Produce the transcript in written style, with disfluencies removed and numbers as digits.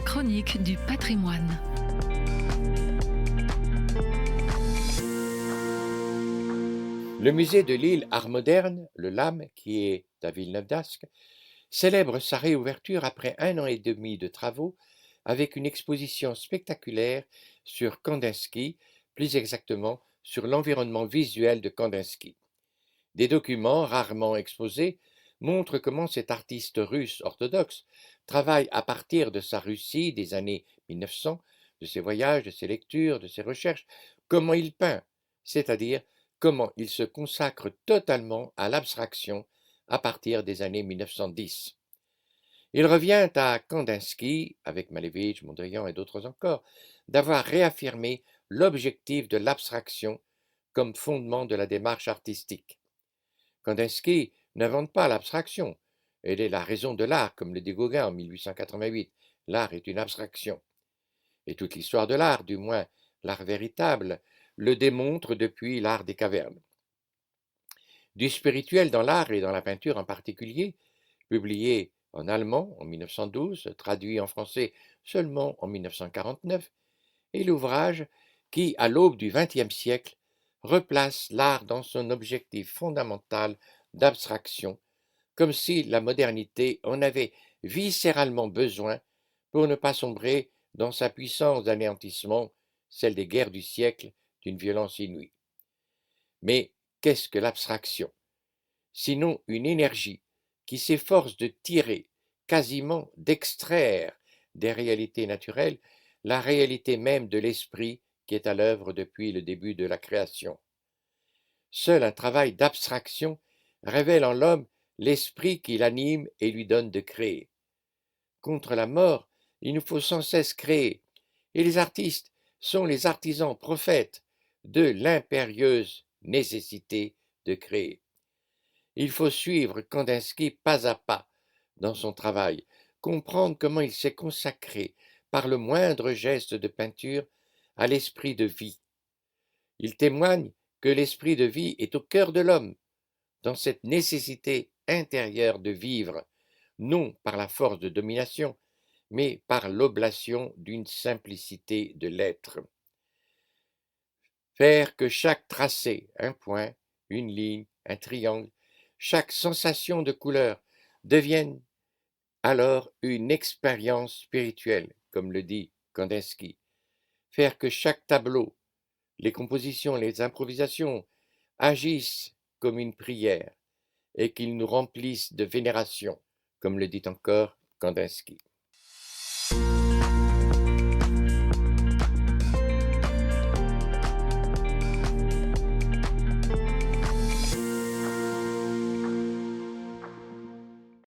chronique du patrimoine. Le musée de l'île Art moderne, le LAM, qui est à Villeneuve-d'Ascq, célèbre sa réouverture après 1 an et demi de travaux avec une exposition spectaculaire sur Kandinsky, plus exactement sur l'environnement visuel de Kandinsky. Des documents rarement exposés montrent comment cet artiste russe orthodoxe travaille à partir de sa Russie des années 1900, de ses voyages, de ses lectures, de ses recherches, comment il peint, c'est-à-dire comment il se consacre totalement à l'abstraction à partir des années 1910. Il revient à Kandinsky, avec Malevich, Mondrian et d'autres encore, d'avoir réaffirmé l'objectif de l'abstraction comme fondement de la démarche artistique. Kandinsky n'invente pas l'abstraction. Elle est la raison de l'art, comme le dit Gauguin en 1888. L'art est une abstraction. Et toute l'histoire de l'art, du moins l'art véritable, le démontre depuis l'art des cavernes. Du spirituel dans l'art et dans la peinture en particulier, publié en allemand en 1912, traduit en français seulement en 1949, est l'ouvrage qui, à l'aube du XXe siècle, replace l'art dans son objectif fondamental d'abstraction, comme si la modernité en avait viscéralement besoin pour ne pas sombrer dans sa puissance d'anéantissement, celle des guerres du siècle, d'une violence inouïe. Mais qu'est-ce que l'abstraction? Sinon une énergie qui s'efforce de tirer, quasiment d'extraire des réalités naturelles, la réalité même de l'esprit qui est à l'œuvre depuis le début de la création. Seul un travail d'abstraction révèle en l'homme l'esprit qui l'anime et lui donne de créer. Contre la mort, il nous faut sans cesse créer, et les artistes sont les artisans prophètes de l'impérieuse nécessité de créer. Il faut suivre Kandinsky pas à pas dans son travail, comprendre comment il s'est consacré par le moindre geste de peinture à l'esprit de vie. Il témoigne que l'esprit de vie est au cœur de l'homme, dans cette nécessité intérieure de vivre, non par la force de domination, mais par l'oblation d'une simplicité de l'être. Faire que chaque tracé, un point, une ligne, un triangle, chaque sensation de couleur devienne alors une expérience spirituelle, comme le dit Kandinsky. Faire que chaque tableau, les compositions, les improvisations agissent comme une prière et qu'ils nous remplissent de vénération, comme le dit encore Kandinsky.